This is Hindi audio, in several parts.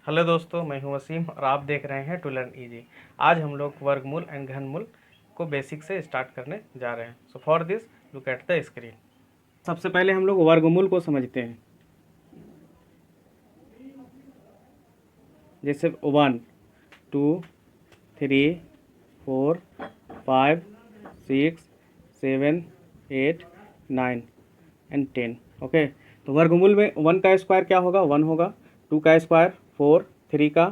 हेलो दोस्तों, मैं हूं वसीम और आप देख रहे हैं टू लर्न इजी। आज हम लोग वर्गमूल एंड घनमूल को बेसिक से स्टार्ट करने जा रहे हैं। So for this look at the screen. सबसे पहले हम लोग वर्गमूल को समझते हैं। जैसे 1, 2, 3, 4, 5, 6, 7, 8, 9 एंड 10। ओके, तो वर्गमूल में 1 का स्क्वायर क्या होगा? 1 होगा। 2 का स्क्वायर 4, 3 का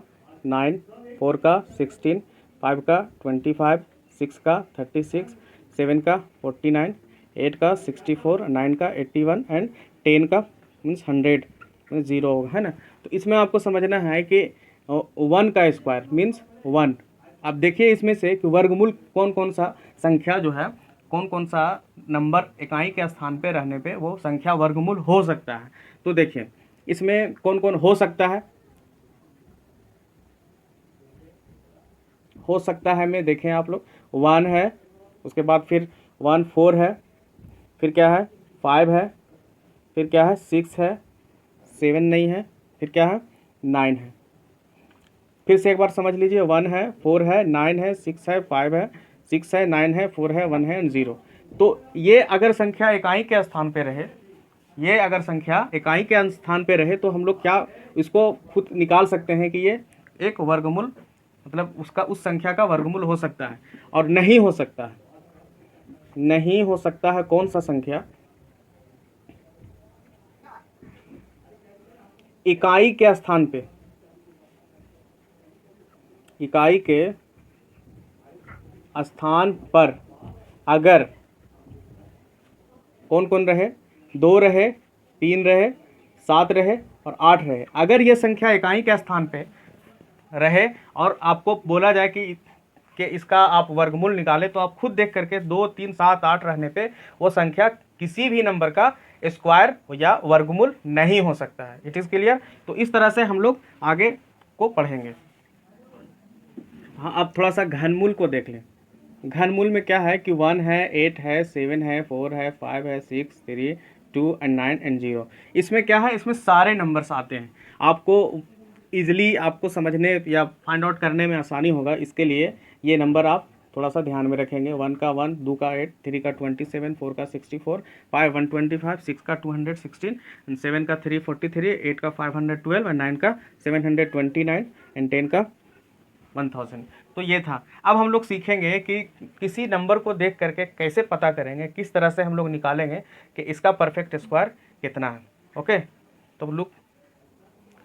9, 4 का 16, 5 का 25, 6 का 36, 7 का 49, 8 का 64, 9 का 81 एंड 10 का मीन्स 100 मीन्स 0 होगा, है ना। तो इसमें आपको समझना है कि 1 का स्क्वायर मीन्स 1। अब देखिए इसमें से कि वर्गमूल कौन कौन सा संख्या जो है, कौन कौन सा नंबर इकाई के स्थान पे रहने पे वो संख्या वर्गमूल हो सकता है। तो देखिए इसमें कौन कौन हो सकता है। में देखें आप लोग 1 है, उसके बाद फिर 1 4 है, फिर क्या है 5 है, फिर क्या है 6 है, 7 नहीं है, फिर क्या है 9 है। फिर से एक बार समझ लीजिए, 1 है, 4 है, 9 है, 6 है, 5 है, 6 है, 9 है, 4 है, 1 है एंड 0। तो ये अगर संख्या इकाई के स्थान पे रहे, ये अगर संख्या इकाई के स्थान पे रहे तो हम लोग क्या इसको खुद निकाल सकते हैं कि ये एक वर्गमूल मतलब उसका उस संख्या का वर्गमूल हो सकता है। और नहीं हो सकता है, नहीं हो सकता है कौन सा संख्या? इकाई के स्थान पे, इकाई के स्थान पर अगर कौन कौन रहे? 2 रहे, 3 रहे, 7 रहे और 8 रहे। अगर ये संख्या इकाई के स्थान पे रहे और आपको बोला जाए कि इसका आप वर्गमूल निकालें, तो आप खुद देख करके 2, 3, 7, 8 रहने पे वो संख्या किसी भी नंबर का स्क्वायर या वर्गमूल नहीं हो सकता है। It is clear. तो इस तरह से हम लोग आगे को पढ़ेंगे। हाँ, अब थोड़ा सा घनमूल को देख लें। घनमूल में क्या है कि 1 है, 8 है, 7 है, 4 है, 5 है, 6, 3, 2 एंड 9 एंड 0। इसमें क्या है, इसमें सारे नंबर्स आते हैं। आपको इजीली आपको समझने या फाइंड आउट करने में आसानी होगा, इसके लिए ये नंबर आप थोड़ा सा ध्यान में रखेंगे। 1 का 1, 2 का 8, 3 का 27, 4 का 64, 5 125, 6 का 216 एंड 7 का 343, 8 का 512 एंड 9 का 729 एंड 10 का 1000। तो ये था। अब हम लोग सीखेंगे कि किसी नंबर को देख करके कैसे पता करेंगे, किस तरह से हम लोग निकालेंगे कि इसका परफेक्ट स्क्वायर कितना है। ओके, तो लुक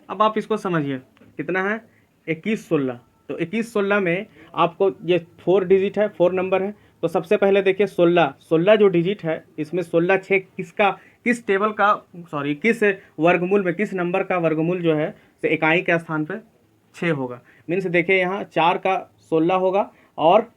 अब आप इसको समझिए कितना है 21 16। तो 21 16 में आपको ये 4 डिजिट है, 4 नंबर है। तो सबसे पहले देखिए 16 जो डिजिट है इसमें 16 6 किसका, किस टेबल का, सॉरी किस वर्गमूल में, किस नंबर का वर्गमूल जो है तो इकाई के स्थान पे 6 होगा। मीन्स देखिए यहाँ 4 का 16 होगा और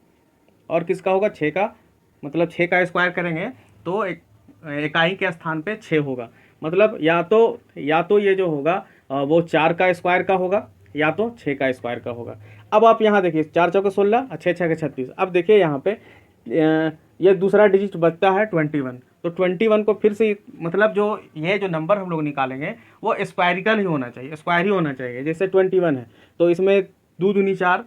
किसका होगा 6 का, मतलब 6 का स्क्वायर करेंगे तो इकाई के स्थान पे 6 होगा। मतलब या तो ये जो होगा वो 4 का स्क्वायर का होगा या तो 6 का स्क्वायर का होगा। अब आप यहाँ देखिए 4 चौके 16, 6 छः 36। अब देखिए यहाँ पे ये दूसरा डिजिट बचता है 21। तो 21 को फिर से मतलब जो नंबर हम लोग निकालेंगे वो स्क्वायरिकल ही होना चाहिए, स्क्वायर ही होना चाहिए। जैसे 21 है तो इसमें 2 दूनी 4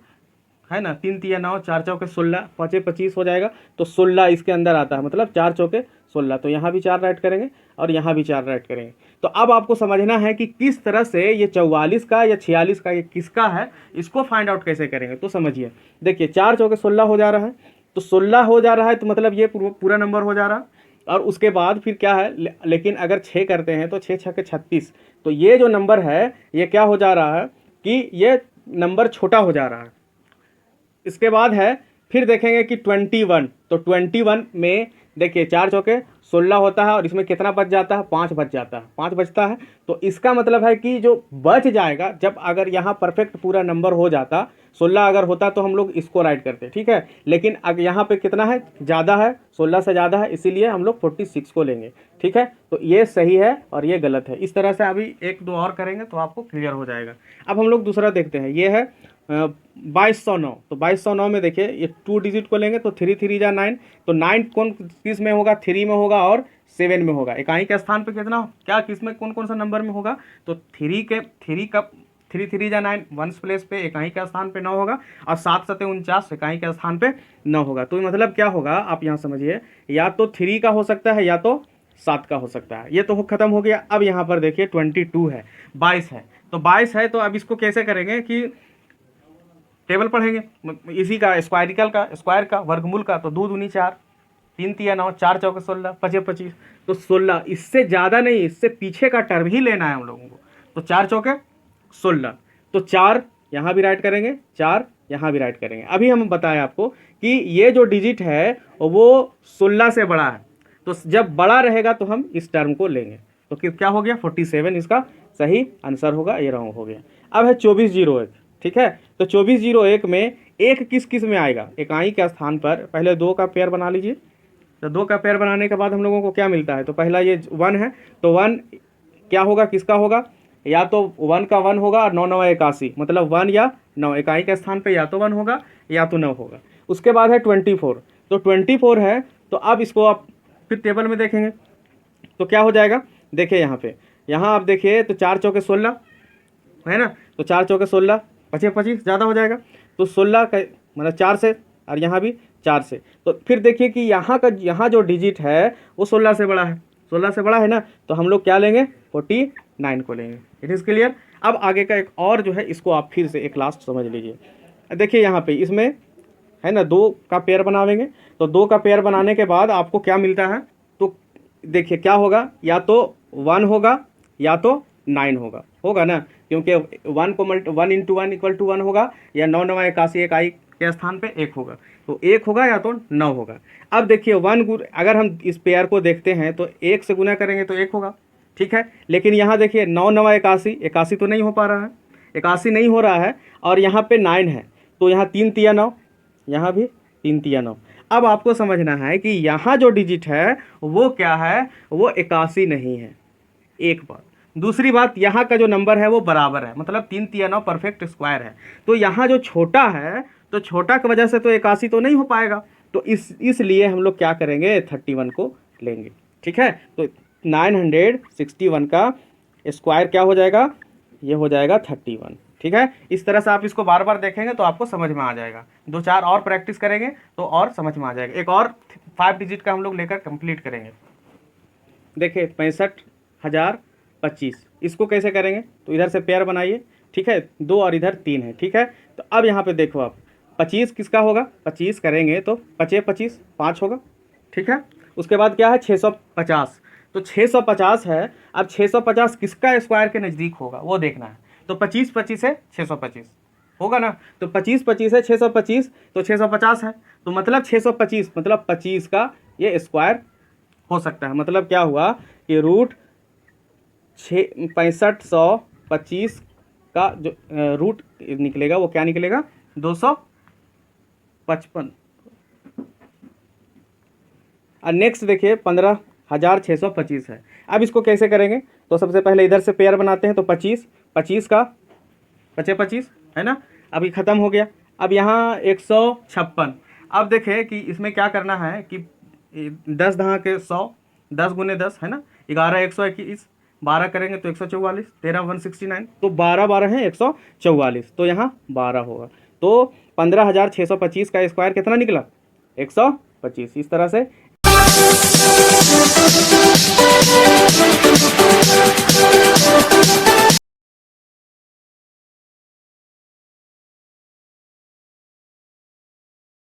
है ना, 3 तिया 9, 4 चौके 16, 5 25 हो जाएगा। तो 16 इसके अंदर आता है, मतलब 4 चौके 16। तो यहाँ भी 4 राइट करेंगे और यहाँ भी 4 राइट करेंगे। तो अब आपको समझना है कि किस तरह से ये 44 का या 46 का ये किसका है, इसको फाइंड आउट कैसे करेंगे। तो समझिए, देखिए 4 चौके 16 हो जा रहा है, तो 16 हो जा रहा है, तो मतलब ये पूरा नंबर हो जा रहा है। और उसके बाद फिर क्या है, लेकिन अगर 6 करते हैं तो 6 छके 36। तो ये जो नंबर है ये क्या हो जा रहा है कि ये नंबर छोटा हो जा रहा है। इसके बाद है फिर देखेंगे कि 21। तो 21 में देखिए 4 चौके 16 होता है और इसमें कितना बच जाता है, 5 बच जाता है, 5 बचता है। तो इसका मतलब है कि जो बच जाएगा, जब अगर यहाँ परफेक्ट पूरा नंबर हो जाता 16 अगर होता तो हम लोग इसको राइट करते, ठीक है। लेकिन अगर यहाँ पे कितना है, ज़्यादा है, 16 से ज़्यादा है, इसीलिए हम लोग 46 को लेंगे, ठीक है। तो ये सही है और ये गलत है। इस तरह से अभी 1 2 और करेंगे तो आपको क्लियर हो जाएगा। अब हम लोग दूसरा देखते हैं, ये है 2209। तो 2209 में देखिए ये 2 डिजिट को लेंगे तो 3 3 जा 9। तो 9 कौन किस में होगा, 3 में होगा और 7 में होगा। इकाई के स्थान पे कितना, क्या किस में कौन कौन सा नंबर में होगा, तो 3 का 3 3 जा 9, वंस प्लेस पे इकाई के स्थान पे 9 होगा, और 7 7 49 इकाई के स्थान पे 9 होगा। तो मतलब क्या होगा आप यहाँ समझिए, या तो 3 का हो सकता है या तो 7 का हो सकता है। ये तो खत्म हो गया। अब यहाँ पर देखिए 22 है, 22 है, तो 22 है, तो अब इसको कैसे करेंगे कि टेबल पढ़ेंगे इसी का, स्क्वायर का वर्गमूल का। तो 2 दूनी 4, 3 तिया 9, 4 चौके 16, 5 25, तो 16, इससे ज़्यादा नहीं, इससे पीछे का टर्म ही लेना है हम लोगों को। तो 4 चौके 16, तो 4 यहाँ भी राइट करेंगे, 4 यहाँ भी राइट करेंगे। अभी हम बताएं आपको कि ये जो डिजिट है वो 16 से बड़ा है, तो जब बड़ा रहेगा तो हम इस टर्म को लेंगे। तो क्या हो गया 47 इसका सही आंसर होगा, ये रॉन्ग हो गया। अब है 2401, ठीक है। तो 2401 में एक किस किस में आएगा, इकाई के स्थान पर पहले 2 का पेयर बना लीजिए। तो 2 का पेयर बनाने के बाद हम लोगों को क्या मिलता है, तो पहला ये 1 है, तो 1 क्या होगा, किसका होगा, या तो 1 का 1 होगा और 9 9 81, मतलब 1 या 9 इकाई के स्थान पे या तो 1 होगा या तो 9 होगा। उसके बाद है 24, तो 24 है, तो अब इसको आप फिर टेबल में देखेंगे तो क्या हो जाएगा, देखिए यहाँ आप देखिए, तो 4 चौके 16 है ना, तो 4 चौके 16, 25 25 ज़्यादा हो जाएगा, तो 16 का मतलब 4 से, और यहाँ भी 4 से। तो फिर देखिए कि यहाँ जो डिजिट है वो 16 से बड़ा है, 16 से बड़ा है ना, तो हम लोग क्या लेंगे, 49 को लेंगे। It is clear. अब आगे का एक और जो है, इसको आप फिर से एक लास्ट समझ लीजिए। देखिए यहाँ पे इसमें है ना 2 का पेयर बनावेंगे, तो 2 का पेयर बनाने के बाद आपको क्या मिलता है, तो देखिए क्या होगा, या तो 1 होगा या तो 9 होगा ना, क्योंकि 1 को 1 × 1 = 1 होगा, या 9 9 81 इकाई के स्थान पे 1 होगा, तो 1 होगा या तो 9 होगा। अब देखिए 1 अगर हम इस पेयर को देखते हैं तो 1 से गुना करेंगे तो 1 होगा, ठीक है। लेकिन यहाँ देखिए 9 9 81, 81 तो नहीं हो पा रहा है, 81 नहीं हो रहा है, और यहाँ पे 9 है, तो यहाँ 3 तिया 9, यहाँ भी 3 तिया 9। अब आपको समझना है कि यहाँ जो डिजिट है वो क्या है, वो 81 नहीं है, एक बात। दूसरी बात, यहाँ का जो नंबर है वो बराबर है, मतलब 3 तिया 9 परफेक्ट स्क्वायर है। तो यहाँ जो छोटा है, तो छोटा की वजह से तो 81 तो नहीं हो पाएगा, तो इसलिए हम लोग क्या करेंगे, 31 को लेंगे, ठीक है। तो 961 का स्क्वायर क्या हो जाएगा, ये हो जाएगा 31, ठीक है। इस तरह से आप इसको बार बार देखेंगे तो आपको समझ में आ जाएगा। 2-4 और प्रैक्टिस करेंगे तो और समझ में आ जाएगा। एक और 5 डिजिट का हम लोग लेकर कंप्लीट करेंगे। देखिए 65,025, इसको कैसे करेंगे, तो इधर से पेयर बनाइए, ठीक है, 2 और इधर 3 है, ठीक है। तो अब यहाँ पे देखो आप 25 किसका होगा, 25 करेंगे तो 25 25 5 होगा, ठीक है। उसके बाद क्या है 650, तो 650 है। अब 650 किसका स्क्वायर के नज़दीक होगा वो देखना है, तो 25 25 है 625 होगा ना, तो 25 25 है 625, तो 650 है, तो मतलब 625 मतलब 25 का ये स्क्वायर हो सकता है। मतलब क्या हुआ कि रूट 6525 का जो रूट निकलेगा वो क्या निकलेगा, 255। और नेक्स्ट देखिए 15,625 है। अब इसको कैसे करेंगे, तो सबसे पहले इधर से पेयर बनाते हैं, तो 25 25 का 25 25 है ना, अभी ख़त्म हो गया। अब यहाँ 156। अब देखें कि इसमें क्या करना है कि 10 दहा के 100, 10 × 10 है ना, 11 121, 12 करेंगे तो 144, 13 169, तो 12 12 है 144, तो यहाँ 12 होगा। तो 15,625 का स्क्वायर कितना निकला, 125। इस तरह से